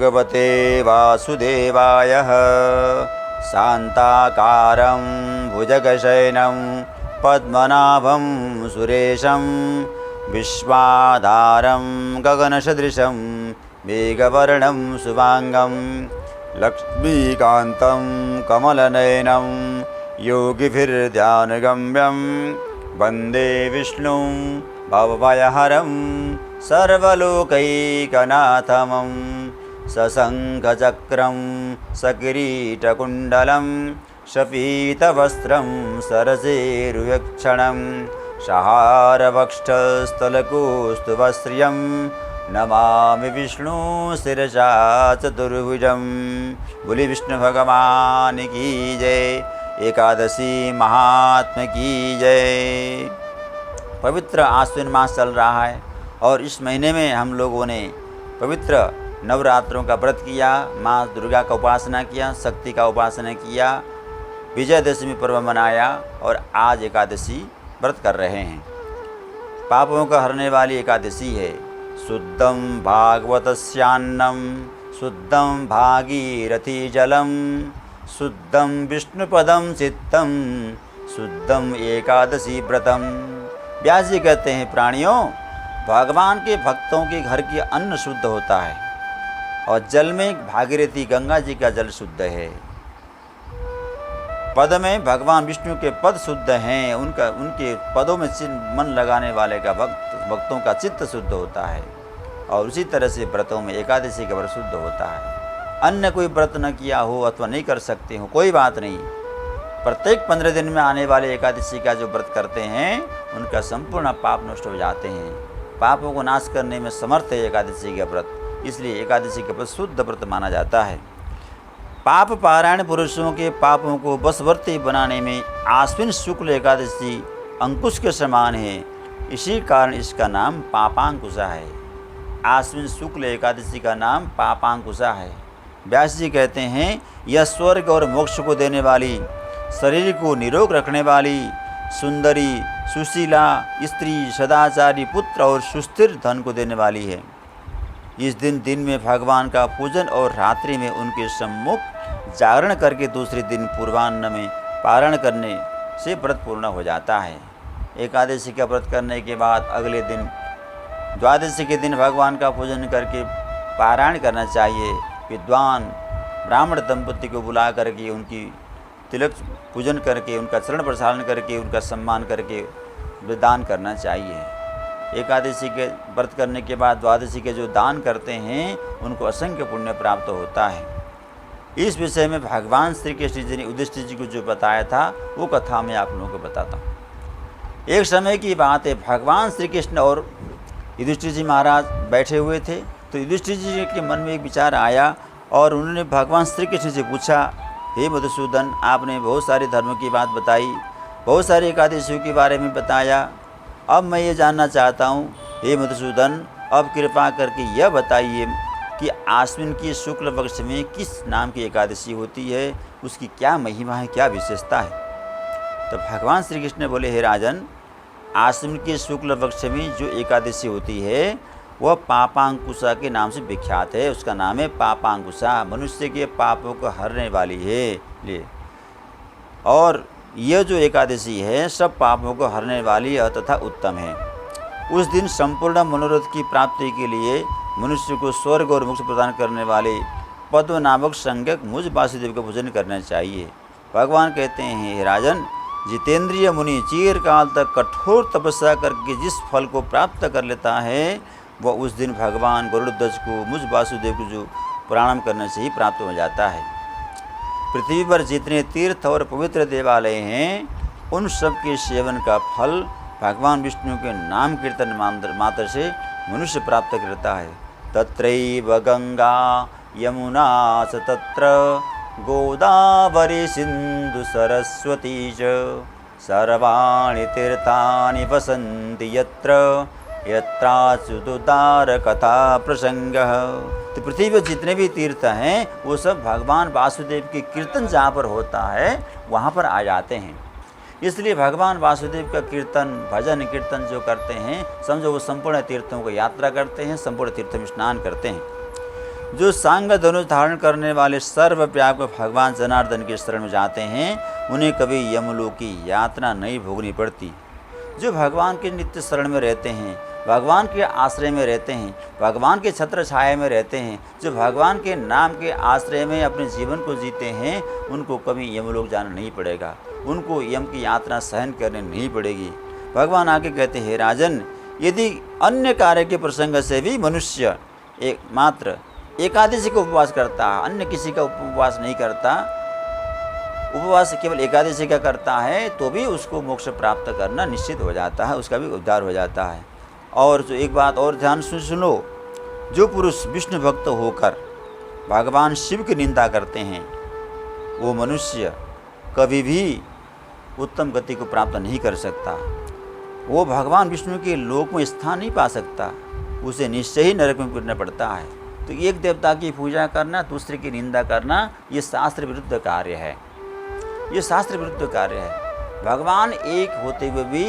भगवते वासुदेवाय। शान्ताकारं भुजगशयनं पद्मनाभं सुरेशं विश्वाधारं गगनसदृशं मेघवर्णं शुभांगं लक्ष्मीकान्तं कमलनयनं योगिभिर्ध्यानगम्यं वन्दे विष्णुं भवभयहरं सर्वलोकैकनाथं सशङ्खचक्रं सकिरीटकुण्डलं शपीतवस्त्रं सरसेरुयक्षणं सहारवक्षस्थलकौस्तुभश्रियं नमामि विष्णु शिरसा चतुर्भुजं। बोली विष्णु भगवान की जय। एकादशी महात्मा की जय। पवित्र आश्विन मास चल रहा है और इस महीने में हम लोगों ने पवित्र नवरात्रों का व्रत किया, माँ दुर्गा का उपासना किया, शक्ति का उपासना किया, विजयदशमी पर्व मनाया और आज एकादशी व्रत कर रहे हैं। पापों का हरने वाली एकादशी है। शुद्धं भागवतस्यान्नं शुद्धं भागीरथी जलम शुद्धं विष्णुपदं चित्तं शुद्धं एकादशी व्रतम। व्यास जी कहते हैं, प्राणियों, भगवान के भक्तों के घर की अन्न शुद्ध होता है और जल में भागीरथी गंगा जी का जल शुद्ध है। पद में भगवान विष्णु के पद शुद्ध हैं, उनके पदों में मन लगाने वाले का भक्तों का चित्त शुद्ध होता है। और उसी तरह से व्रतों में एकादशी का व्रत शुद्ध होता है। अन्य कोई व्रत न किया हो अथवा नहीं कर सकते हो, कोई बात नहीं। प्रत्येक 15 दिन में आने वाले एकादशी का जो व्रत करते हैं उनका संपूर्ण पाप नष्ट हो जाते हैं। पापों को नाश करने में समर्थ है एकादशी का व्रत, इसलिए एकादशी का व्रत शुद्ध व्रत माना जाता है। पाप पारायण पुरुषों के पापों को बशवर्ती बनाने में आश्विन शुक्ल एकादशी अंकुश के समान है। इसी कारण इसका नाम पापांकुशा है। आश्विन शुक्ल एकादशी का नाम पापांकुशा है। व्यास जी कहते हैं, यह स्वर्ग और मोक्ष को देने वाली, शरीर को निरोग रखने वाली, सुंदरी सुशीला स्त्री, सदाचारी पुत्र और सुस्थिर धन को देने वाली है। इस दिन में भगवान का पूजन और रात्रि में उनके सम्मुख जागरण करके दूसरे दिन पूर्वाह्न में पारण करने से व्रत पूर्ण हो जाता है। एकादशी का व्रत करने के बाद अगले दिन द्वादशी के दिन भगवान का पूजन करके पारायण करना चाहिए। विद्वान ब्राह्मण दंपति को बुला करके उनकी तिलक पूजन करके, उनका चरण प्रसारण करके, उनका सम्मान करके दान करना चाहिए। एकादशी के व्रत करने के बाद द्वादशी के जो दान करते हैं उनको असंख्य पुण्य प्राप्त होता है। इस विषय में भगवान श्री कृष्ण जी ने युधिष्ठिर जी को जो बताया था वो कथा मैं आप लोगों को बताता हूँ। एक समय की बात है, भगवान श्री कृष्ण और युधिष्ठिर जी महाराज बैठे हुए थे। तो युधिष्ठिर जी के मन में एक विचार आया और उन्होंने भगवान श्री कृष्ण से पूछा, हे मधुसूदन, आपने बहुत सारे धर्मों की बात बताई, बहुत सारी एकादशियों के बारे में बताया। अब मैं ये जानना चाहता हूँ, हे मधुसूदन, अब कृपा करके यह बताइए कि आश्विन की शुक्ल पक्ष में किस नाम की एकादशी होती है, उसकी क्या महिमा है, क्या विशेषता है। तो भगवान श्री कृष्ण बोले, हे राजन, आश्विन के शुक्ल पक्ष में जो एकादशी होती है वह पापांकुशा के नाम से विख्यात है। उसका नाम है पापांकुशा, मनुष्य के पापों को हरने वाली है। और यह जो एकादशी है सब पापों को हरने वाली तथा उत्तम है। उस दिन संपूर्ण मनोरथ की प्राप्ति के लिए मनुष्य को स्वर्ग और मोक्ष प्रदान करने वाले पद्म नामक संज्ञक मुझ वासुदेव का पूजन करना चाहिए। भगवान कहते हैं, हे राजन, जितेंद्रिय मुनि चिरकाल तक कठोर तपस्या करके जिस फल को प्राप्त कर लेता है वह उस दिन भगवान गरुड़ध्वज को, मुझ वासुदेव को जो प्रणाम करने से ही प्राप्त हो जाता है। पृथ्वी पर जितने तीर्थ और पवित्र देवालय हैं उन सब के सेवन का फल भगवान विष्णु के नाम कीर्तन मात्र से मनुष्य प्राप्त करता है। तत्रैव गंगा यमुना च तत्र गोदावरी सिंधु सरस्वती च सर्वाणि तीर्थानि वसन्ति यत्र यत्राच्युतोद्धार कथा प्रसंगः। तो पृथ्वी पर जितने भी तीर्थ हैं वो सब भगवान वासुदेव के कीर्तन जहाँ पर होता है वहाँ पर आ जाते हैं। इसलिए भगवान वासुदेव का कीर्तन, भजन कीर्तन जो करते हैं, समझो वो संपूर्ण तीर्थों को यात्रा करते हैं, संपूर्ण तीर्थों में स्नान करते हैं। जो सांग धनुष धारण करने वाले सर्वव्यापक भगवान जनार्दन के शरण में जाते हैं उन्हें कभी यमलोक की यातना नहीं भोगनी पड़ती। जो भगवान के नित्य शरण में रहते हैं, भगवान के आश्रय में रहते हैं, भगवान के छत्र छाया में रहते हैं, जो भगवान के नाम के आश्रय में अपने जीवन को जीते हैं, उनको कभी यमलोक जाना नहीं पड़ेगा, उनको यम की यात्रा सहन करनी नहीं पड़ेगी। भगवान आगे कहते हैं, राजन, यदि अन्य कार्य के प्रसंग से भी मनुष्य मात्र एकादशी का उपवास करता है, अन्य किसी का उपवास नहीं करता, उपवास केवल एकादशी का करता है, तो भी उसको मोक्ष प्राप्त करना निश्चित हो जाता है, उसका भी उद्धार हो जाता है। और जो एक बात और ध्यान से सुनो, जो पुरुष विष्णु भक्त होकर भगवान शिव की निंदा करते हैं, वो मनुष्य कभी भी उत्तम गति को प्राप्त नहीं कर सकता, वो भगवान विष्णु के लोक में स्थान नहीं पा सकता, उसे निश्चय ही नरक में गिरना पड़ता है। तो एक देवता की पूजा करना, दूसरे की निंदा करना, ये शास्त्र विरुद्ध कार्य है, ये शास्त्र विरुद्ध कार्य है। भगवान एक होते हुए भी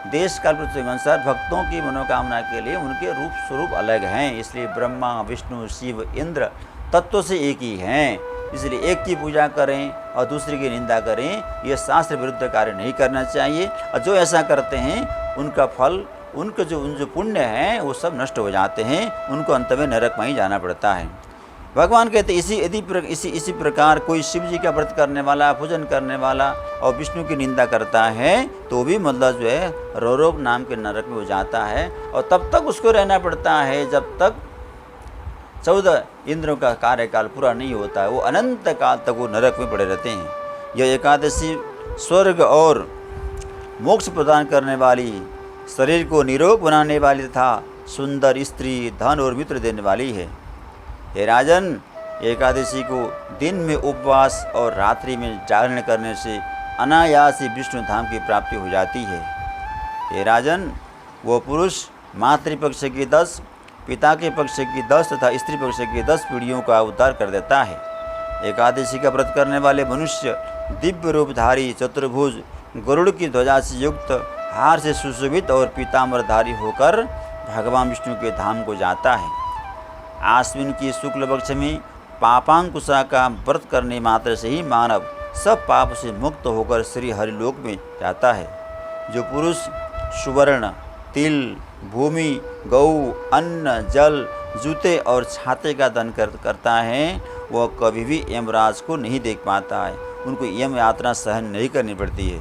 देश काल अनुसार भक्तों की मनोकामना के लिए उनके रूप स्वरूप अलग हैं, इसलिए ब्रह्मा विष्णु शिव इंद्र तत्व से एक ही हैं, इसलिए एक की पूजा करें और दूसरे की निंदा करें, यह शास्त्र विरुद्ध कार्य नहीं करना चाहिए। और जो ऐसा करते हैं उनका फल, उनके जो पुण्य हैं वो सब नष्ट हो जाते हैं, उनको अंत में नरक में ही जाना पड़ता है। भगवान कहते इसी प्रकार कोई शिव जी का व्रत करने वाला, पूजन करने वाला और विष्णु की निंदा करता है तो भी मतलब जो है रोरोग नाम के नरक में हो जाता है, और तब तक उसको रहना पड़ता है जब तक 14 इंद्रों का कार्यकाल पूरा नहीं होता है, वो अनंत काल तक वो नरक में पड़े रहते हैं। यह एकादशी स्वर्ग और मोक्ष प्रदान करने वाली, शरीर को निरोग बनाने वाली तथा सुंदर स्त्री, धन और मित्र देने वाली है। हे राजन, एकादशी को दिन में उपवास और रात्रि में जागरण करने से अनायास ही विष्णु धाम की प्राप्ति हो जाती है। हे राजन, वो पुरुष मातृपक्ष की 10, पिता के पक्ष की 10 तथा स्त्री पक्ष की 10 पीढ़ियों का उद्धार कर देता है। एकादशी का व्रत करने वाले मनुष्य दिव्य रूपधारी, चतुर्भुज, गरुड़ की ध्वजा से युक्त, हार से सुशोभित और पीताम्बरधारी होकर भगवान विष्णु के धाम को जाता है। आश्विन की शुक्ल पक्ष में पापांकुशा का व्रत करने मात्र से ही मानव सब पाप से मुक्त होकर श्री हरिलोक में जाता है। जो पुरुष सुवर्ण, तिल, भूमि, गौ, अन्न, जल, जूते और छाते का दान करता है, वह कभी भी यमराज को नहीं देख पाता है, उनको यम यात्रा सहन नहीं करनी पड़ती है।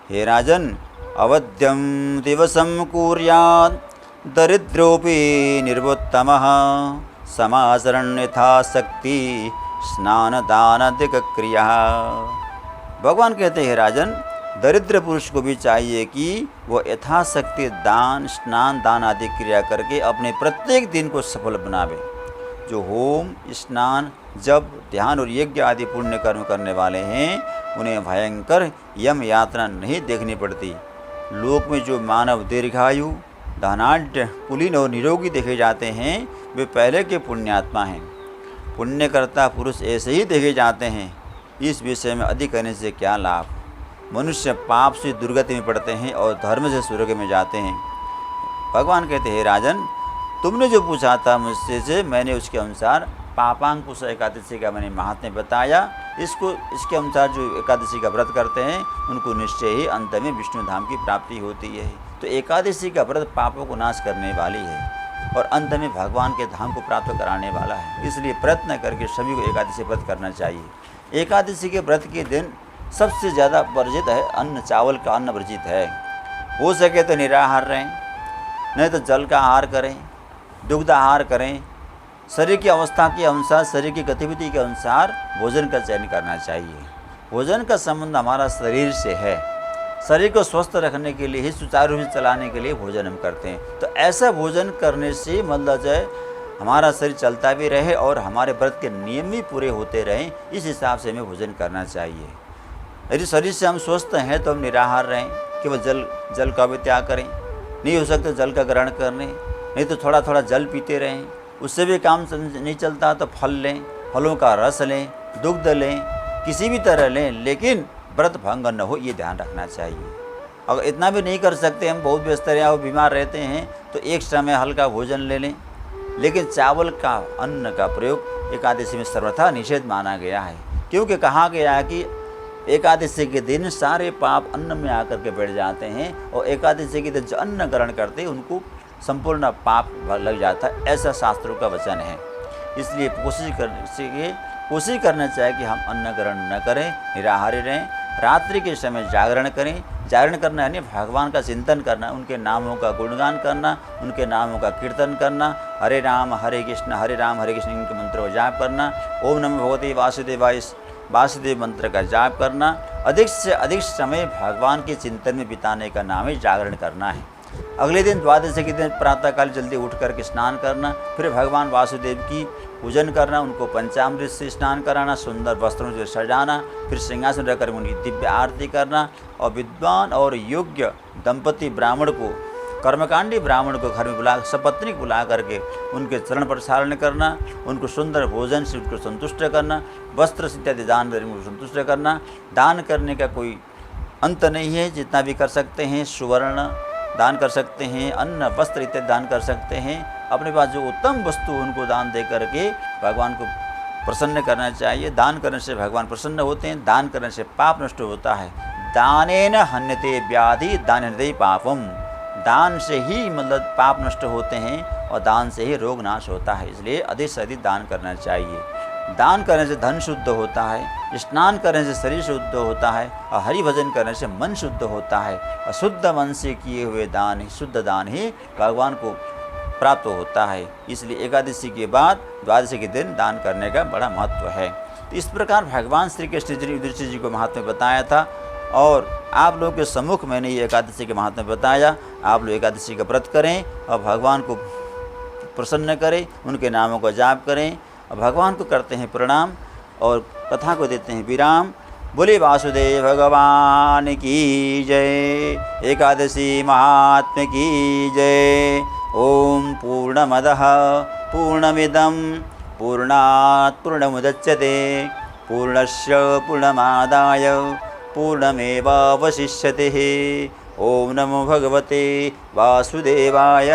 हे राजन, अवध्यम दिवसम कुर्यात् दरिद्रोपि निर्वोत्तमः समाचरण यथाशक्ति स्नान दान अधिक क्रिया। भगवान कहते हैं, राजन, दरिद्र पुरुष को भी चाहिए कि वह यथाशक्ति दान, स्नान दान आदि क्रिया करके अपने प्रत्येक दिन को सफल बनावे। जो होम, स्नान, जप, ध्यान और यज्ञ आदि पुण्य कर्म करने वाले हैं, उन्हें भयंकर यम यात्रा नहीं देखनी पड़ती। लोक में जो मानव दीर्घायु, धनाढ्य, कुलीन और निरोगी देखे जाते हैं, वे पहले के पुण्यात्मा हैं। पुण्यकर्ता पुरुष ऐसे ही देखे जाते हैं। इस विषय में अधिक कहने से क्या लाभ। मनुष्य पाप से दुर्गति में पड़ते हैं और धर्म से स्वर्ग में जाते हैं। भगवान कहते हैं, राजन, तुमने जो पूछा था मुझसे से मैंने उसके अनुसार पापांकुश एकादशी का मैंने महात्म्य बताया। इसके अनुसार जो एकादशी का व्रत करते हैं उनको निश्चय ही अंत में विष्णु धाम की प्राप्ति होती है। तो एकादशी का व्रत पापों को नाश करने वाली है और अंत में भगवान के धाम को प्राप्त कराने वाला है। इसलिए प्रयत्न करके सभी को एकादशी व्रत करना चाहिए। एकादशी के व्रत के दिन सबसे ज़्यादा वर्जित है अन्न, चावल का अन्न वर्जित है। हो सके तो निराहार रहें, नहीं तो जल का आहार करें, दुग्ध आहार करें। शरीर की अवस्था के अनुसार, शरीर की गतिविधि के अनुसार भोजन का चयन करना चाहिए। भोजन का संबंध हमारा शरीर से है। शरीर को स्वस्थ रखने के लिए ही, सुचारू रूप से चलाने के लिए भोजन हम करते हैं। तो ऐसा भोजन करने से मतलब जो है हमारा शरीर चलता भी रहे और हमारे व्रत के नियम भी पूरे होते रहें, इस हिसाब से हमें भोजन करना चाहिए। यदि शरीर से हम स्वस्थ हैं तो हम निराहार रहें, केवल जल का भी त्याग करें। नहीं हो सकता जल का ग्रहण कर लें, नहीं तो थोड़ा थोड़ा जल पीते रहें। उससे भी काम नहीं चलता तो फल लें, फलों का रस लें, दुग्ध लें, किसी भी तरह लें, लेकिन व्रत भंग न हो, ये ध्यान रखना चाहिए। अगर इतना भी नहीं कर सकते, हम बहुत व्यस्त हैं और बीमार रहते हैं, तो एक समय हल्का भोजन ले लें, लेकिन चावल का अन्न का प्रयोग एकादशी में सर्वथा निषेध माना गया है, क्योंकि कहा गया है कि एकादशी के दिन सारे पाप अन्न में आकर के बैठ जाते हैं और एकादशी के दिन जो अन्न ग्रहण करते हैं उनको संपूर्ण पाप लग जाता है, ऐसा शास्त्रों का वचन है। इसलिए कोशिश करना चाहिए कि हम अन्न ग्रहण न करें, निराहारी रहें, रात्रि के समय जागरण करें। जागरण करना यानी भगवान का चिंतन करना, उनके नामों का गुणगान करना, उनके नामों का कीर्तन करना, हरे राम हरे राम हरे कृष्ण इनके मंत्र का जाप करना, ओम नमो भगवते वासुदेवाय वासुदेव मंत्र का जाप करना, अधिक से अधिक समय भगवान के चिंतन में बिताने का नाम ही जागरण करना है। अगले दिन द्वादशी के दिन प्रातःकाल जल्दी उठ करके स्नान करना, फिर भगवान वासुदेव की पूजन करना, उनको पंचामृत से स्नान कराना, सुंदर वस्त्रों से सजाना, फिर सिंहासन रखकर उनकी दिव्य आरती करना और विद्वान और योग्य दंपति ब्राह्मण को, कर्मकांडी ब्राह्मण को घर में बुला सपत्नी को बुला करके उनके चरण प्रसारण करना, उनको सुंदर भोजन से उनको संतुष्ट करना, वस्त्र इत्यादि दान करके उनको संतुष्ट करना। दान करने का कोई अंत नहीं है, जितना भी कर सकते हैं, सुवर्ण दान कर सकते हैं, अन्न वस्त्र इत्यादि दान कर सकते हैं। अपने पास जो उत्तम वस्तु उनको दान दे करके भगवान को प्रसन्न करना चाहिए। दान करने से भगवान प्रसन्न होते हैं, दान करने से पाप नष्ट होता है। दानेन हन्यते व्याधि दान हन्यते पापम, दान से ही मतलब पाप नष्ट होते हैं और दान से ही रोग नाश होता है। इसलिए अधिक से अधिक दान करना चाहिए। दान करने से धन शुद्ध होता है, स्नान करने से शरीर शुद्ध होता है और हरि भजन करने से मन शुद्ध होता है। और शुद्ध मन से किए हुए दान ही, शुद्ध दान ही भगवान को प्राप्त होता है। इसलिए एकादशी के बाद द्वादशी के दिन दान करने का बड़ा महत्व है। तो इस प्रकार भगवान श्री कृष्ण जी ने युधिष्ठिर जी को महात्म्य बताया था और आप लोगों के सम्मुख मैंने ये एकादशी के महात्म्य बताया। आप लोग एकादशी का व्रत करें और भगवान को प्रसन्न करें, उनके नामों का जाप करें और भगवान को करते हैं प्रणाम और कथा को देते हैं विराम। बोले वासुदेव भगवान की जय, एकादशी महात्म्य की जय। ओम पूर्णमदः पूर्णमिदं पूर्णात् पूर्णमुदच्यते पूर्णस्य पूर्णमादाय पूर्णमेवावशिष्यते। ओम नमो भगवते वासुदेवाय।